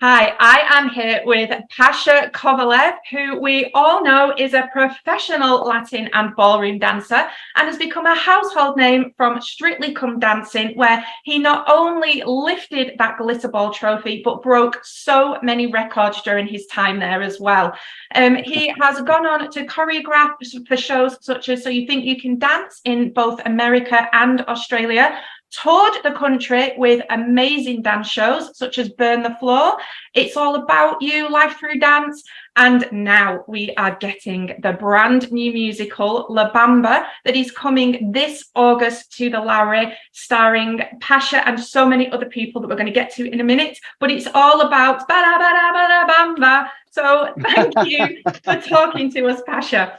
Hi, I am here with Pasha Kovalev, who we all know is a professional Latin and ballroom dancer and has become a household name from Strictly Come Dancing, where he not only lifted that glitter ball trophy, but broke so many records during his time there as well. He has gone on to choreograph for shows such as So You Think You Can Dance in both America and Australia, toured the country with amazing dance shows such as Burn the Floor, It's All About You, Life Through Dance, and now we are getting the brand new musical La Bamba that is coming this August to the Lowry, starring Pasha and so many other people that we're going to get to in a minute. But it's all about bada bada bada bamba. So thank you for talking to us, Pasha.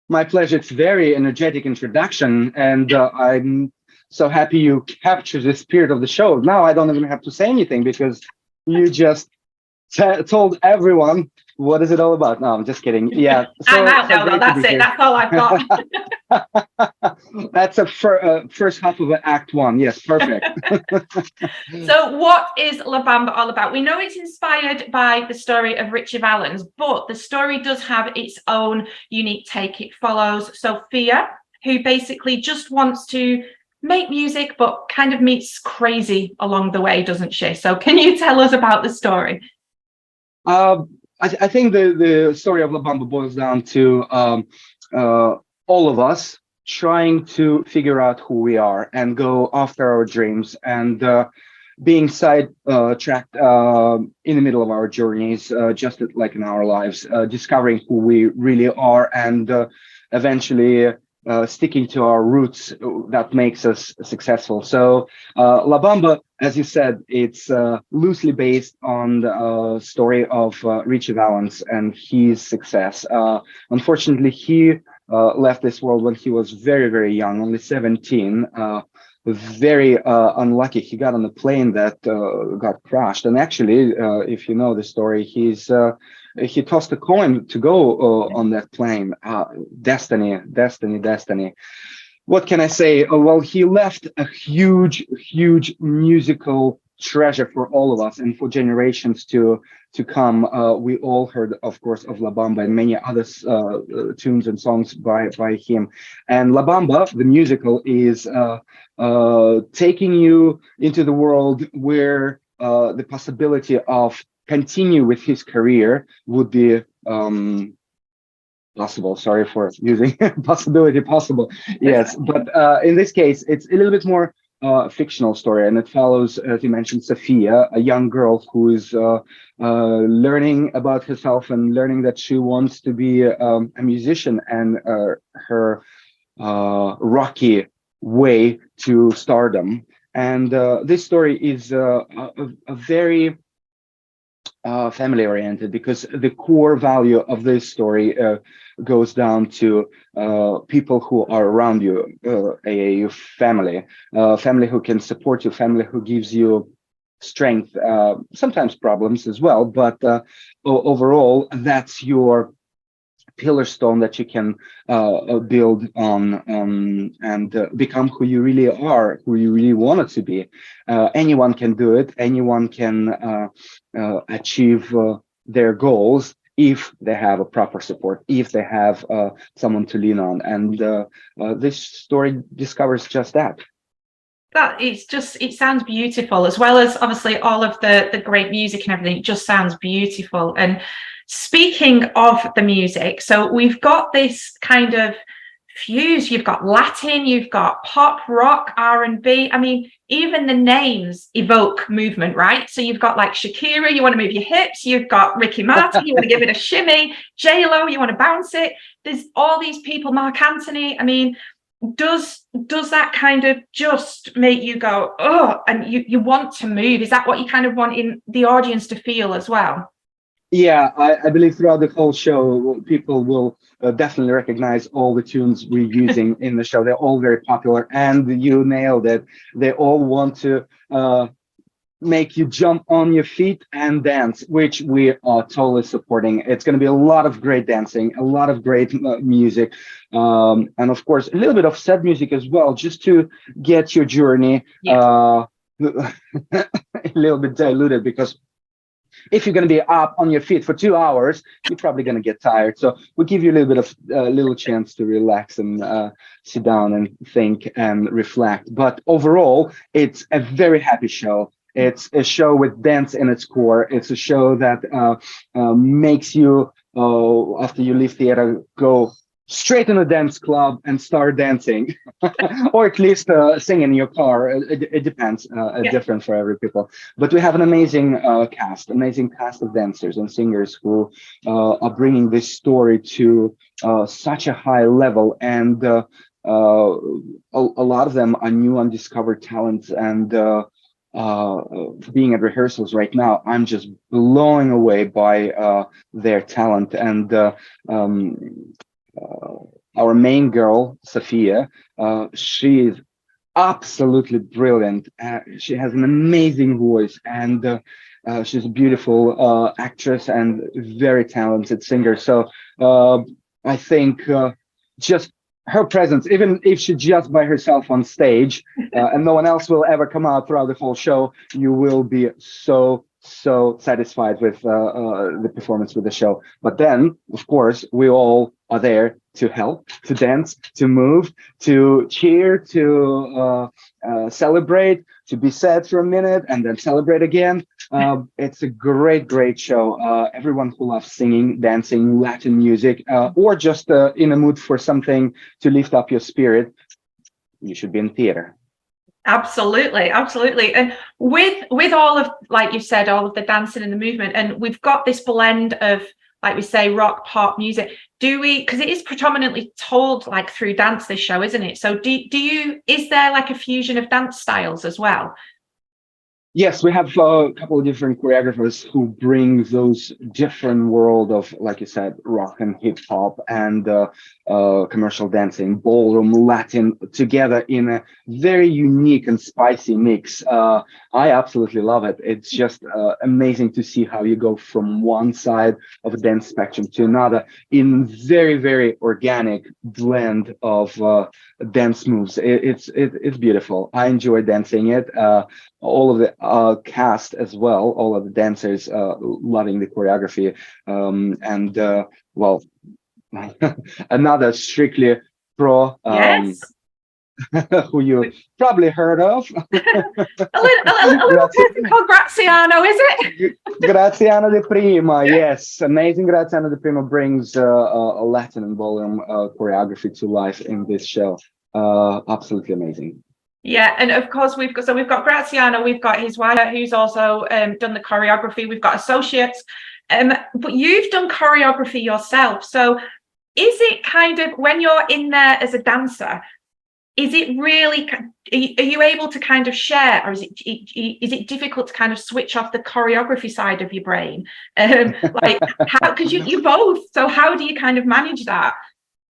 My pleasure. It's very energetic introduction, and I'm so happy you captured the spirit of the show. Now I don't even have to say anything because you just told everyone what is it all about. No, I'm just kidding. Yeah, I'm so out so now, though. great to That's be it. here. That's all I've got. That's a first half of Act One. Yes, perfect. So, what is La Bamba all about? We know it's inspired by the story of Richie Valens, but the story does have its own unique take. It follows Sofia, who basically just wants to make music, but kind of meets crazy along the way, doesn't she? So, can you tell us about the story? Uh, I think the story of La Bamba boils down to uh, all of us trying to figure out who we are and go after our dreams and being tracked in the middle of our journeys, just like in our lives, discovering who we really are and eventually sticking to our roots that makes us successful. So La Bamba, as you said, it's loosely based on the story of Richie Valens and his success. Unfortunately, he left this world when he was very, very young, only 17. Very unlucky. He got on a plane that got crashed. And actually, if you know the story, he tossed a coin to go on that plane. Destiny, destiny, destiny. What can I say? Well, he left a huge, huge musical treasure for all of us and for generations to come. We all heard, of course, of La Bamba and many other tunes and songs by him. And La Bamba, the musical, is taking you into the world where the possibility of continue with his career would be possible. Sorry for using possibility possible. Yes, but in this case, it's a little bit more fictional story, and it follows, as you mentioned, Sofia, a young girl who is learning about herself and learning that she wants to be a musician, and her rocky way to stardom. And this story is a very family oriented because the core value of this story goes down to people who are around you, a family, family who can support you, family who gives you strength, sometimes problems as well, but overall, that's your pillar stone that you can build on and become who you really are, who you really want it to be. Anyone can do it. Anyone can achieve their goals if they have a proper support, if they have someone to lean on. And this story discovers just that. That it's just it sounds beautiful, as well as obviously all of the great music and everything. It just sounds beautiful. And speaking of the music, so we've got this kind of fuse. You've got Latin, you've got pop, rock, R&B. I mean, even the names evoke movement, right? So you've got like Shakira, you want to move your hips. You've got Ricky Martin, you want to give it a shimmy. J-Lo, you want to bounce it. There's all these people, Mark Anthony. I mean, does that kind of just make you go, oh, and you want to move? Is that what you kind of want in the audience to feel as well? Yeah, I believe throughout the whole show, people will definitely recognize all the tunes we're using in the show. They're all very popular, and you nailed it. They all want to make you jump on your feet and dance, which we are totally supporting. It's going to be a lot of great dancing, a lot of great music, and of course, a little bit of sad music as well, just to get your journey Yeah. a little bit diluted because if you're going to be up on your feet for 2 hours, you're probably going to get tired. So we give you a little bit of little chance to relax and sit down and think and reflect. But overall, it's a very happy show. It's a show with dance in its core. It's a show that makes you, after you leave theater, go straight in a dance club and start dancing, or at least sing in your car. It depends, different for every people. But we have an amazing amazing cast of dancers and singers who are bringing this story to such a high level, and a lot of them are new undiscovered talents. And being at rehearsals right now, I'm just blown away by their talent. And our main girl, Sofia, she is absolutely brilliant. She has an amazing voice, and she's a beautiful actress and very talented singer. So I think just her presence, even if she's just by herself on stage and no one else will ever come out throughout the whole show, you will be so satisfied with the performance with the show. But then, of course, we all are there to help, to dance, to move, to cheer, to celebrate, to be sad for a minute and then celebrate again. It's a great show. Everyone who loves singing, dancing, Latin music, or just in a mood for something to lift up your spirit, you should be in theater. Absolutely. And with all of, like you said, all of the dancing and the movement, and we've got this blend of, like we say, rock, pop music. Do we, because it is predominantly told like through dance, this show, isn't it? So is there like a fusion of dance styles as well? Yes, we have a couple of different choreographers who bring those different world of, like you said, rock and hip hop and commercial dancing, ballroom, Latin together in a very unique and spicy mix. I absolutely love it. It's just amazing to see how you go from one side of a dance spectrum to another in very organic blend of dance moves. It's beautiful. I enjoy dancing it. All of the cast as well, all of the dancers loving the choreography, and well, another strictly pro Yes. who you probably heard of. a little person called Graziano, is it? Graziano de Prima, yes, amazing. Graziano de Prima brings a Latin and ballroom choreography to life in this show. Absolutely amazing. Yeah, and of course we've got Graziano, we've got his wife who's also done the choreography. We've got associates, but you've done choreography yourself. So, is it kind of, when you're in there as a dancer, is it really? Are you able to kind of share, or is it difficult to kind of switch off the choreography side of your brain? Like how? Because you're both. So how do you kind of manage that?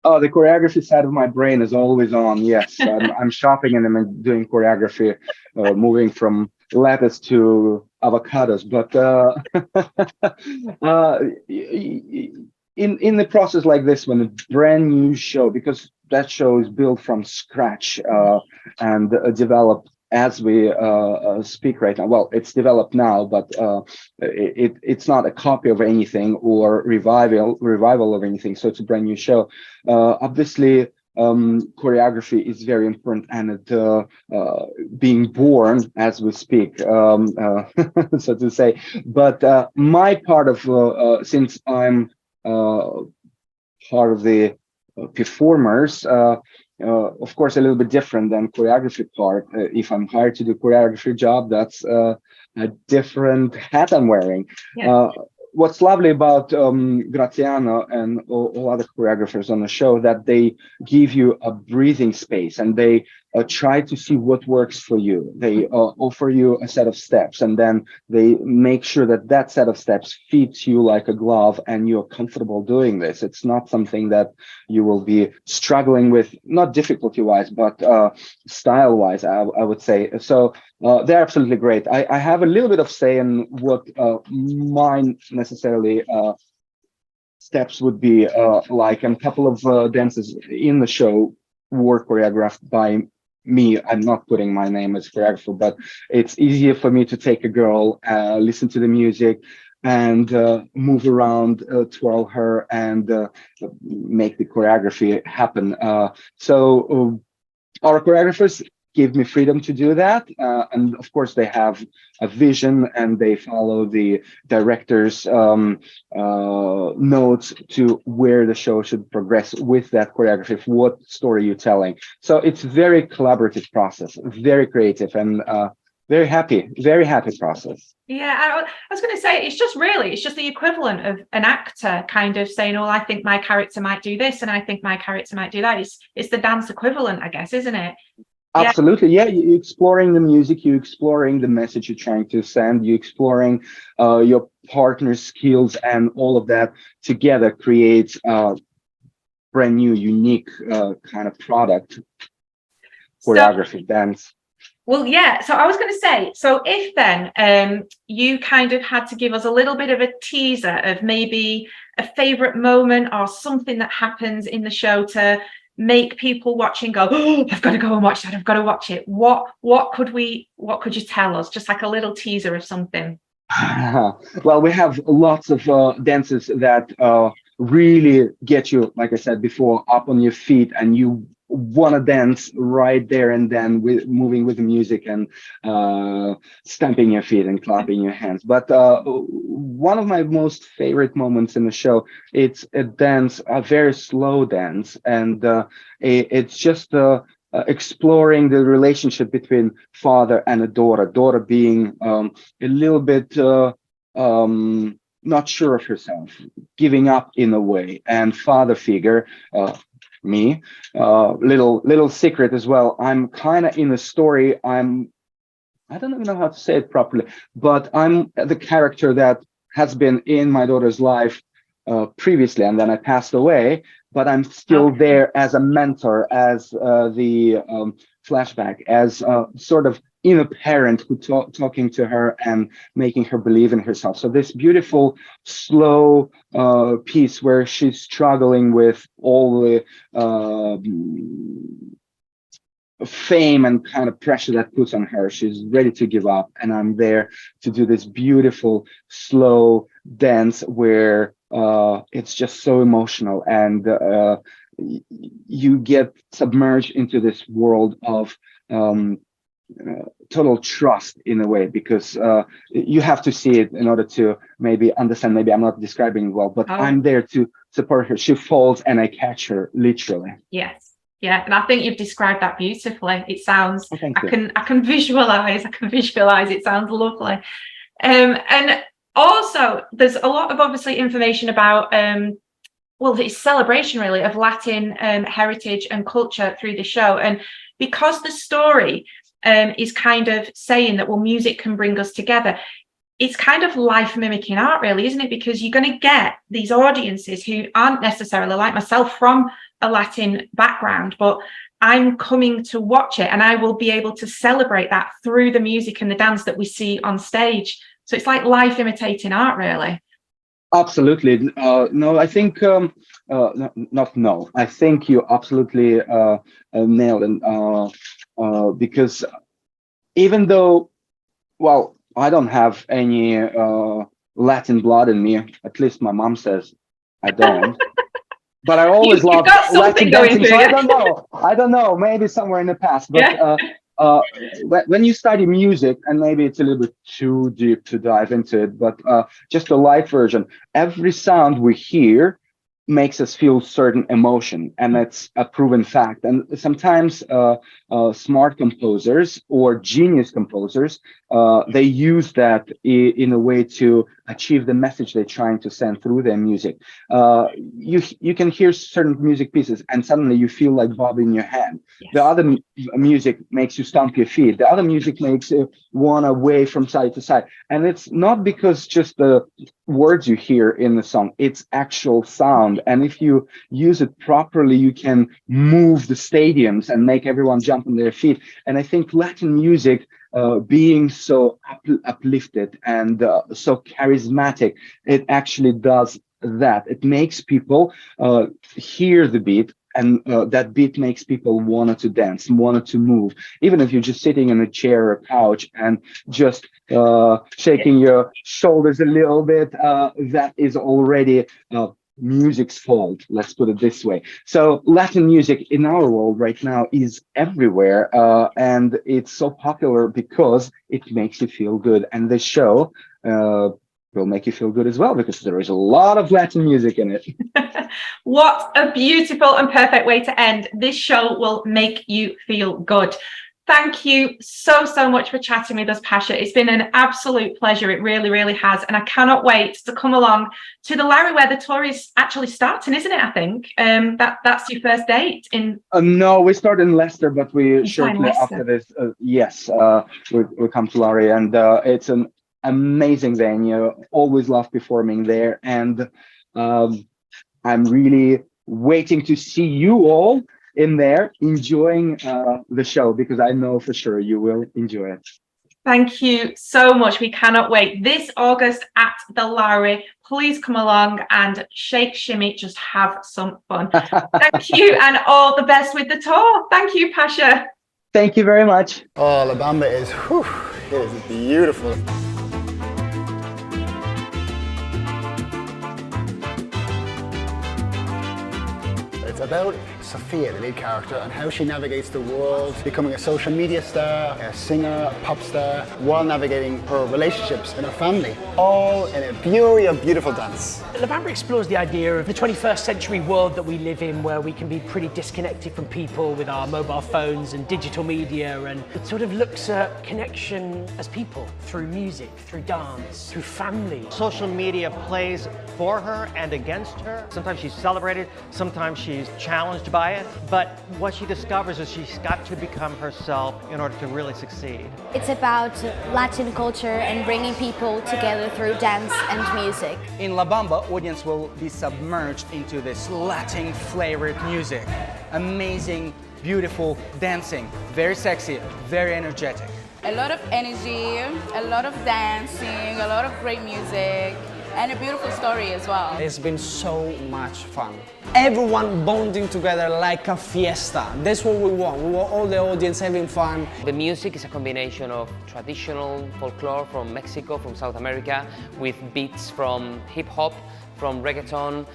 Oh, the choreography side of my brain is always on. Yes, I'm shopping and I'm doing choreography, moving from lettuce to avocados. But in the process like this, when a brand new show, because that show is built from scratch and developed as we speak right now. Well, it's developed now, but it's not a copy of anything or revival of anything. So it's a brand new show. Obviously, choreography is very important, and it being born as we speak, so to say. But my part of since I'm part of the performers. Of course, a little bit different than choreography part. If I'm hired to do choreography job, that's a different hat I'm wearing. Yeah. What's lovely about Graziano and all other choreographers on the show, that they give you a breathing space and they try to see what works for you. They offer you a set of steps, and then they make sure that that set of steps fits you like a glove and you're comfortable doing this. It's not something that you will be struggling with, not difficulty wise, but style wise, I would say. So they're absolutely great. I have a little bit of say in what mine necessarily steps would be like, and a couple of dances in the show were choreographed by me, I'm not putting my name as choreographer, but it's easier for me to take a girl, listen to the music, and move around, twirl her, and make the choreography happen. Our choreographers give me freedom to do that, and of course they have a vision and they follow the director's notes to where the show should progress with that choreography, what story you're telling. So it's very collaborative process, very creative, and very happy process. Yeah, I was going to say it's just the equivalent of an actor kind of saying, "Oh, I think my character might do this, and I think my character might do that." It's the dance equivalent, I guess, isn't it? Yeah. Absolutely, yeah. You're exploring the music, you're exploring the message you're trying to send, you're exploring your partner's skills, and all of that together creates a brand new, unique kind of product, So, choreography, dance. well, yeah. So I was going to say, so if then you kind of had to give us a little bit of a teaser of maybe a favorite moment or something that happens in the show to make people watching go, "Oh, I've got to go and watch that. I've got to watch it." What could you tell us? Just like a little teaser of something. Well, we have lots of dances that really get you, like I said before, up on your feet, and you want to dance right there and then, with moving with the music and stamping your feet and clapping your hands. But one of my most favorite moments in the show, it's a dance, a very slow dance, and it's just exploring the relationship between father and a daughter. Daughter being a little bit not sure of herself, giving up in a way, and father figure, me, little secret as well. I'm kind of in the story. I don't even know how to say it properly, but I'm the character that has been in my daughter's life previously, and then I passed away, but I'm still there as a mentor, as the flashback, as sort of inner parent who talking to her and making her believe in herself. So this beautiful, slow piece where she's struggling with all the fame and kind of pressure that puts on her. She's ready to give up, and I'm there to do this beautiful, slow dance where it's just so emotional, and you get submerged into this world of total trust in a way, because you have to see it in order to maybe understand. Maybe I'm not describing it well, but I'm there to support her. She falls and I catch her, literally. Yes. Yeah, and I think you've described that beautifully. It sounds, I can visualize it sounds lovely. And also there's a lot of obviously information about well, it's celebration really of Latin heritage and culture through the show. And because the story is kind of saying that, well, music can bring us together, it's kind of life mimicking art, really, isn't it? Because you're going to get these audiences who aren't necessarily like myself from a Latin background, but I'm coming to watch it, and I will be able to celebrate that through the music and the dance that we see on stage. So it's like life imitating art, really. Absolutely. No, I think not no. I think you absolutely nailed it. Because even though, well, I don't have any Latin blood in me. At least my mom says I don't. But I always loved Latin dancing. So I don't know. Maybe somewhere in the past. But when you study music, and maybe it's a little bit too deep to dive into it, but just a light version, every sound we hear makes us feel certain emotion, and that's a proven fact. And sometimes smart composers or genius composers, they use that in a way to achieve the message they're trying to send through their music. You can hear certain music pieces and suddenly you feel like bobbing your head. Yes. The other music makes you stomp your feet. The other music makes you want to wave from side to side. And it's not because just the words you hear in the song, it's actual sound. And if you use it properly, you can move the stadiums and make everyone jump on their feet. And I think Latin music, being so uplifted and so charismatic, it actually does that. It makes people hear the beat and that beat makes people wanted to dance, wanted to move. Even if you're just sitting in a chair or a couch and just shaking your shoulders a little bit, that is already music's fault. Let's put it this way. So Latin music in our world right now is everywhere, and it's so popular because it makes you feel good. And this show will make you feel good as well because there is a lot of Latin music in it. What a beautiful and perfect way to end. This show will make you feel good. Thank you so much for chatting with us, Pasha. It's been an absolute pleasure. It really, really has. And I cannot wait to come along to the Lowry where the tour is actually starting, isn't it? I think that's your first date in. No, we start in Leicester, but we In shortly Leicester. after this, yes, we come to Lowry, and it's an amazing venue. Always love performing there, and I'm really waiting to see you all in there enjoying the show, because I know for sure you will enjoy it. Thank you so much. We cannot wait. This August at the Lowry. Please come along and shake, shimmy, just have some fun. Thank you, and all the best with the tour. Thank you, Pasha. Thank you very much. Oh, La Bamba is, it is beautiful. It's about Sofia, the lead character, and how she navigates the world, becoming a social media star, a singer, a pop star, while navigating her relationships and her family, all in a fury of beautiful dance. La Bamba explores the idea of the 21st century world that we live in, where we can be pretty disconnected from people with our mobile phones and digital media, and it sort of looks at connection as people through music, through dance, through family. Social media plays for her and against her. Sometimes she's celebrated, sometimes she's challenged by it, but what she discovers is she's got to become herself in order to really succeed. It's about Latin culture and bringing people together through dance and music. In La Bamba, audience will be submerged into this Latin flavored music. Amazing, beautiful dancing, very sexy, very energetic. A lot of energy, a lot of dancing, a lot of great music, and a beautiful story as well. It's been so much fun. Everyone bonding together like a fiesta. That's what we want. We want all the audience having fun. The music is a combination of traditional folklore from Mexico, from South America, with beats from hip hop, from reggaeton,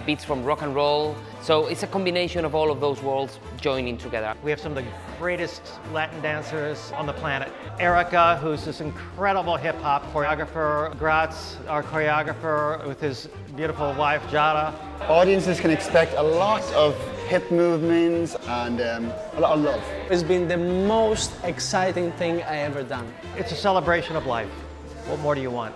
beats from rock and roll. So it's a combination of all of those worlds joining together. We have some of the greatest Latin dancers on the planet. Erica, who's this incredible hip-hop choreographer. Graz, our choreographer, with his beautiful wife, Jada. Audiences can expect a lot of hip movements and a lot of love. It's been the most exciting thing I ever done. It's a celebration of life. What more do you want?